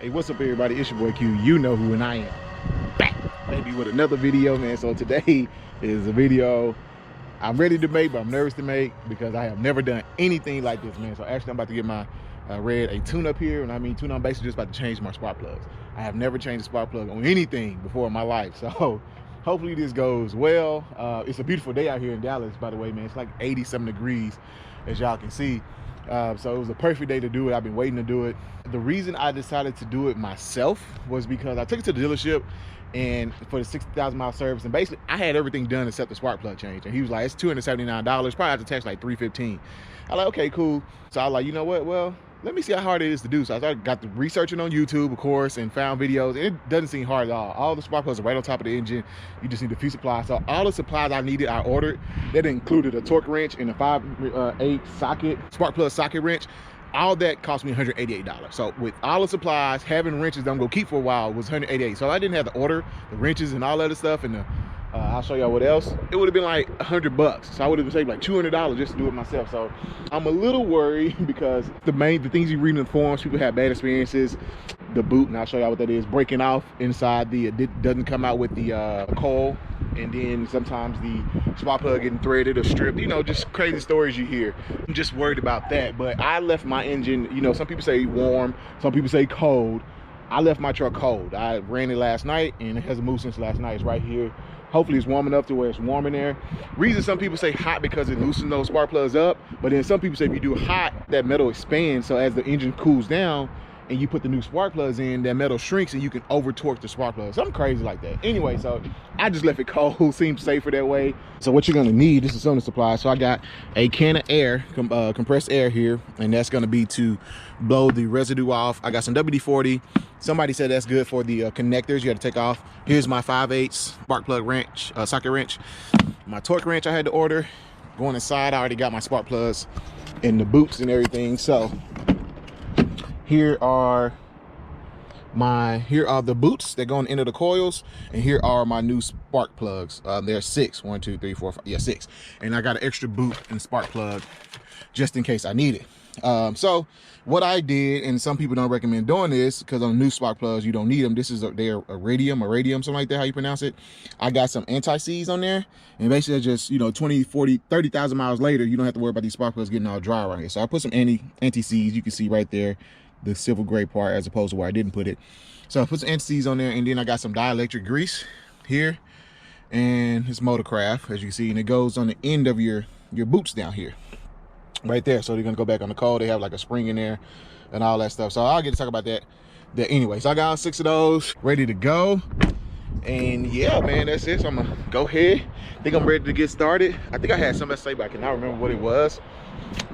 Hey, what's up everybody? It's your boy Q. You know who and I am. Back, baby, with another video, man. So today is a video I'm ready to make, but I'm nervous to make because I have never done anything like this, man. So actually I'm about to get my red a tune-up here. And I mean tune-up, I'm basically just about to change my spark plugs. I have never changed a spark plug on anything before in my life. So hopefully this goes well. It's a beautiful day out here in Dallas, by the way, man. It's like 87 degrees, as y'all can see. So it was a perfect day to do it. I've been waiting to do it. The reason I decided to do it myself was because I took it to the dealership and for the 60,000 mile service, and basically I had everything done except the spark plug change. And he was like, it's $279, probably after tax like $315. I like, okay, cool. So I was like, you know what? Well, let me see how hard it is to do. So I started, got the researching on YouTube, of course, and found videos. And it doesn't seem hard at all. All the spark plugs are right on top of the engine. You just need a few supplies. So all the supplies I needed, I ordered. That included a torque wrench and a 5/8 socket, spark plug socket wrench. All that cost me $188. So with all the supplies, having wrenches that I'm gonna keep for a while was $188. So I didn't have to order the wrenches and all that other stuff, and I'll show y'all what else. It would have been like $100. So I would have saved like $200 just to do it myself. So I'm a little worried because the things you read in the forums, people have bad experiences. The boot, and I'll show y'all what that is, breaking off inside it doesn't come out with the coil, and then sometimes the spark plug getting threaded or stripped, you know, just crazy stories you hear. I'm just worried about that. But I left my engine, you know, some people say warm, some people say cold. I left my truck cold. I ran it last night and it hasn't moved since last night. It's right here. Hopefully it's warm enough to where it's warm in there. Reason some people say hot because it loosens those spark plugs up, but then some people say if you do hot, that metal expands. So as the engine cools down and you put the new spark plugs in, that metal shrinks and you can over torque the spark plugs. Something crazy like that. Anyway, so I just left it cold. Seems safer that way. So what you're gonna need, this is some of the supplies. So I got a can of air, compressed air here, and that's gonna be to blow the residue off. I got some WD-40. Somebody said that's good for the connectors you got to take off. Here's my 5/8 spark plug wrench, socket wrench. My torque wrench I had to order. Going inside, I already got my spark plugs and the boots and everything. So here are the boots that go on the end of the coils, and here are my new spark plugs. There's 6. 1, 2, 3, 4, 5. Yeah, 6. And I got an extra boot and spark plug just in case I need it. So what I did, and some people don't recommend doing this because on new spark plugs you don't need them. This is they're radium, something like that, how you pronounce it. I got some anti-seize on there, and basically just, you know, 20, 40, 30,000 miles later, you don't have to worry about these spark plugs getting all dry right here. So I put some anti-seize. You can see right there the silver gray part as opposed to where I didn't put it. So I put some anti-seize on there, and then I got some dielectric grease here, and it's Motorcraft, as you can see, and it goes on the end of your boots down here right there. So they're gonna go back on the coil. They have like a spring in there and all that stuff. So I'll get to talk about that anyway. So I got all 6 of those ready to go, and yeah, man, that's it. So I'm gonna go ahead. I think I'm ready to get started. I think I had something to say, but I cannot remember what it was.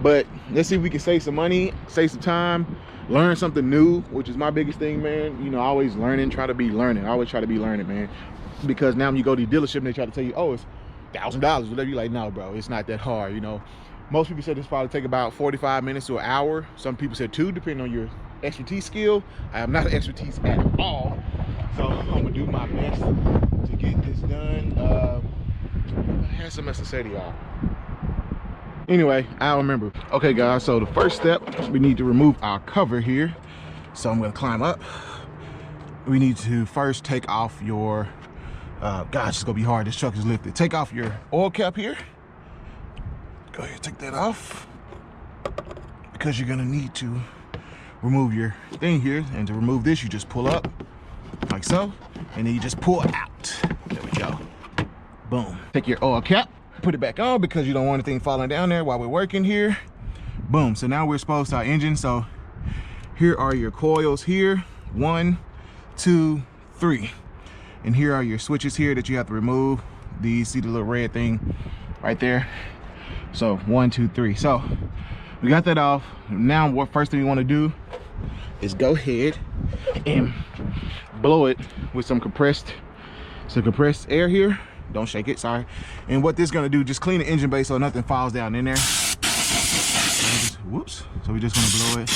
But let's see if we can save some money, save some time, learn something new, which is my biggest thing, man. You know, always learning, try to be learning. I always try to be learning, man. Because now when you go to the dealership and they try to tell you, oh, it's $1,000, whatever, you're like, no, bro, it's not that hard, you know. Most people said this probably take about 45 minutes to an hour. Some people said 2, depending on your expertise skill. I am not an expertise at all. So I'm gonna do my best to get this done. I had something else to say to y'all. Anyway, I'll remember. Okay guys, so the first step, we need to remove our cover here. So I'm gonna climb up. We need to first take off your, gosh, it's gonna be hard, this truck is lifted. Take off your oil cap here. Go ahead, take that off, because you're gonna need to remove your thing here. And to remove this, you just pull up like so, and then you just pull out. There we go. Boom. Take your oil cap, put it back on because you don't want anything falling down there while we're working here. Boom. So now we're exposed to our engine. So here are your coils here. 1, 2, 3. And here are your switches here that you have to remove. These, see the little red thing right there? So 1, 2, 3. So we got that off. Now what first thing we want to do is go ahead and blow it with some compressed air here. Don't shake it, sorry. And what this is gonna do, just clean the engine bay so nothing falls down in there. Whoops. So we're just gonna blow it.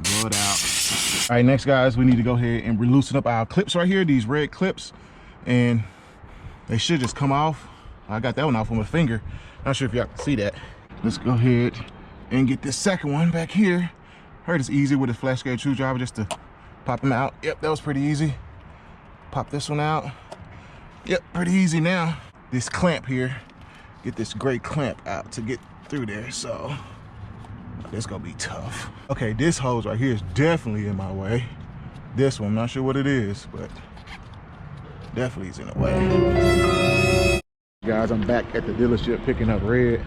Blow it out. All right, next guys, we need to go ahead and loosen up our clips right here, these red clips. And they should just come off. I got that one off with my finger. Not sure if y'all can see that. Let's go ahead and get this second one back here. Heard it's easy with a flash gauge screwdriver just to pop them out. Yep, that was pretty easy. Pop this one out. Yep, pretty easy now. This clamp here, get this gray clamp out to get through there, so this gonna be tough. Okay, this hose right here is definitely in my way. This one, I'm not sure what it is, but definitely is in the way. Guys, I'm back at the dealership picking up red.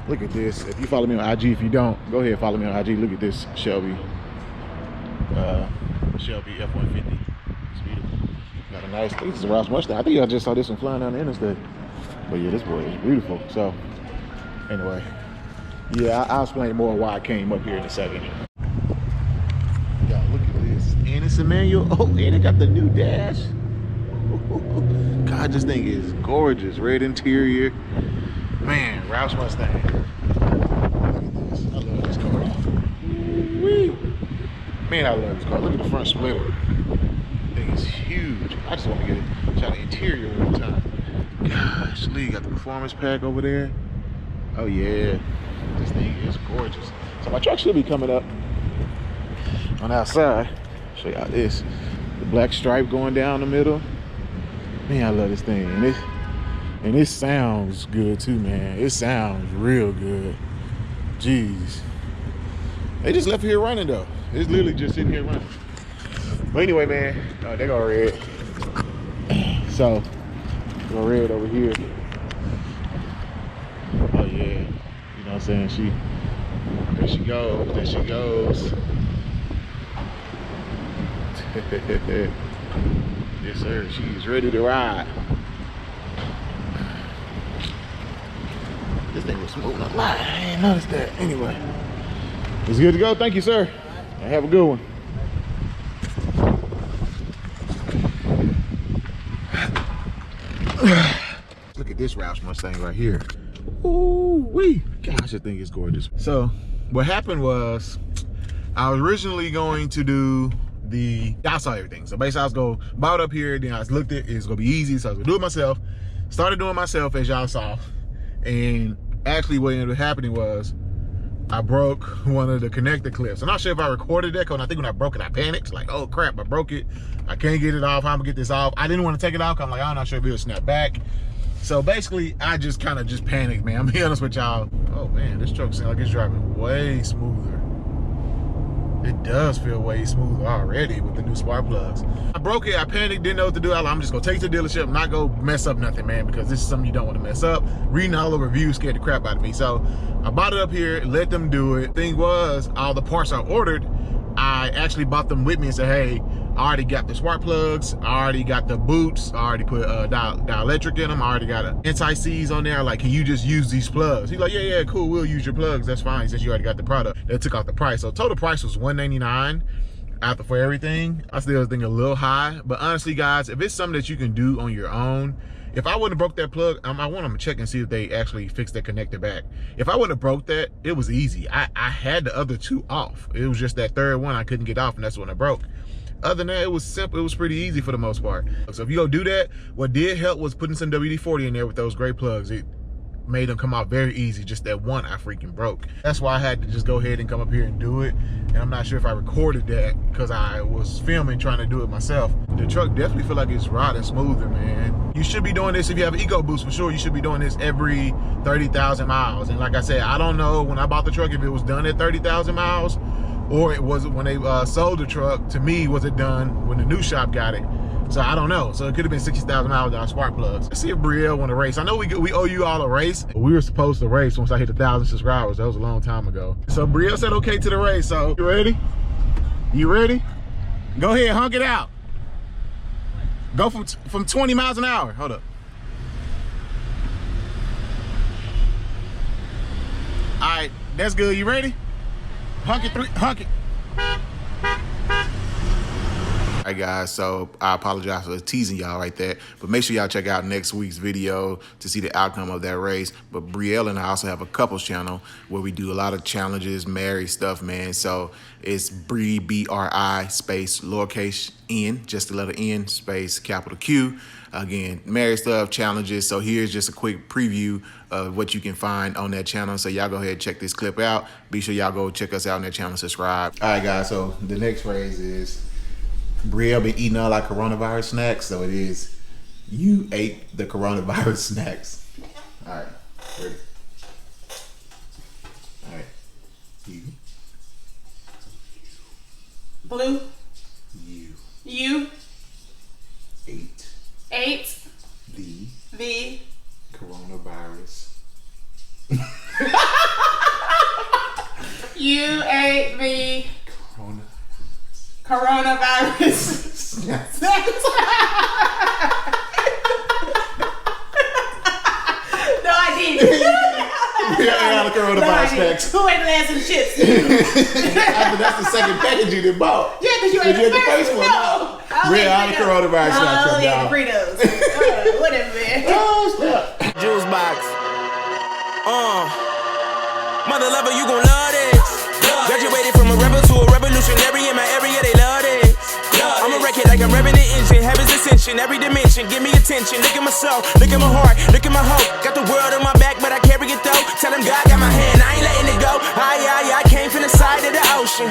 Look at this. If you follow me on IG, if you don't, go ahead and follow me on IG. Look at this Shelby. Shelby F-150. It's beautiful. Got a nice, this is a Rouse Mustang. I think I just saw this one flying down the interstate. But yeah, this boy is beautiful. So, anyway. Yeah, I'll explain more why I came up here in a second. Y'all, look at this. And it's a manual. Oh, and it got the new dash. God, this thing is gorgeous. Red interior. Man, Rouse Mustang. Look at this. I love this car. Woo. Man, I love this car. Look at the front splitter. This thing is huge. I just want to get a shot of interior one time. Gosh, Lee got the performance pack over there. Oh yeah, this thing is gorgeous. So my truck should be coming up on the outside. Show y'all this. The black stripe going down the middle. Man, I love this thing. And it sounds good too, man. It sounds real good. Jeez. They just left here running though. It's literally just sitting here running. But anyway, man, they go red. So, go red over here. Oh yeah. You know what I'm saying? There she goes. There she goes. Yes, sir. She's ready to ride. This thing was moving a lot. I didn't notice that. Anyway, it's good to go. Thank you, sir. And have a good one. Look at this Rouse Mustang right here. Ooh wee. Gosh, this thing is gorgeous. So, what happened was, I was originally going to do I saw everything. So basically I was going to buy it up here, then I looked at it, it's going to be easy, so I was going to do it myself. Started doing it myself, as y'all saw. And actually what ended up happening was, I broke one of the connector clips. I'm not sure if I recorded that, because I think when I broke it, I panicked. Like, oh crap, I broke it. I can't get it off. How am I gonna get this off? I didn't want to take it off, because I'm like, I'm not sure if it'll snap back. So basically, I just kind of panicked, man. I'm being honest with y'all. Oh man, this truck seems like it's driving way smoother. It does feel way smoother already with the new spark plugs. I broke it, I panicked, didn't know what to do. I'm just gonna take it to the dealership, not go mess up nothing, man, because this is something you don't want to mess up. Reading all the reviews scared the crap out of me. So I bought it up here, let them do it. Thing was, all the parts I ordered, I actually bought them with me and said, hey, I already got the spark plugs, I already got the boots, I already put dielectric in them, I already got an anti-seize on there. Like, can you just use these plugs? He's like, yeah, cool, we'll use your plugs, that's fine, since you already got the product. They took off the price. So total price was $199 after for everything. I still think a little high, but honestly, guys, if it's something that you can do on your own, if I wouldn't have broke that plug, I want them to check and see if they actually fixed that connector back. If I wouldn't have broke that, it was easy. I had the other two off. It was just that third one I couldn't get off, and that's when I broke. Other than that, it was simple. It was pretty easy for the most part. So if you go do that, what did help was putting some WD-40 in there with those gray plugs. It made them come out very easy. Just that one I freaking broke. That's why I had to just go ahead and come up here and do it. And I'm not sure if I recorded that because I was filming trying to do it myself. The truck definitely feel like it's riding smoother, man. You should be doing this if you have an EcoBoost for sure. You should be doing this every 30,000 miles. And like I said, I don't know when I bought the truck if it was done at 30,000 miles or it was when they sold the truck. To me, was it done when the new shop got it? So I don't know. So it could have been 60,000 miles without spark plugs. Let's see if Brielle want to race. I know we owe you all a race. We were supposed to race once I hit 1,000 subscribers. That was a long time ago. So Brielle said okay to the race. So you ready? You ready? Go ahead, honk it out. Go from 20 miles an hour. Hold up. All right, that's good. You ready? Honk it, honk it. All right, guys, so I apologize for teasing y'all right there, but make sure y'all check out next week's video to see the outcome of that race. But Brielle and I also have a couples channel where we do a lot of challenges, married stuff, man. So it's Bri, B-R-I, space, lowercase n, just the letter N, space, capital Q. Again, married stuff, challenges. So here's just a quick preview of what you can find on that channel. So y'all go ahead and check this clip out. Be sure y'all go check us out on that channel, subscribe. All right, guys, so the next phrase is, Brielle been eating all our coronavirus snacks, so it is, you ate the coronavirus snacks. All right, ready? All right, you. Blue. You. You. Ate. The. Coronavirus. You ate the. Coronavirus. Yes. No, I didn't. Yeah, all the coronavirus snacks. Who ate the last of the chips? That's the second package you did bought. Yeah, because you ate the first one. No. Real all the coronavirus snacks. Oh, yeah, the Fritos. Whatever, man. Oh, snap. Juice box. Mother lover, you gon' love this. Graduated from a rebel to a revolutionary in my area, they love this. I'ma wreck it like I'm revving the engine, heaven's ascension, every dimension, give me attention. Look at my soul, look at my heart, look at my hope. Got the world on my back, but I carry it though. Tell him God got my hand, I ain't letting it go. I came from the side of the ocean.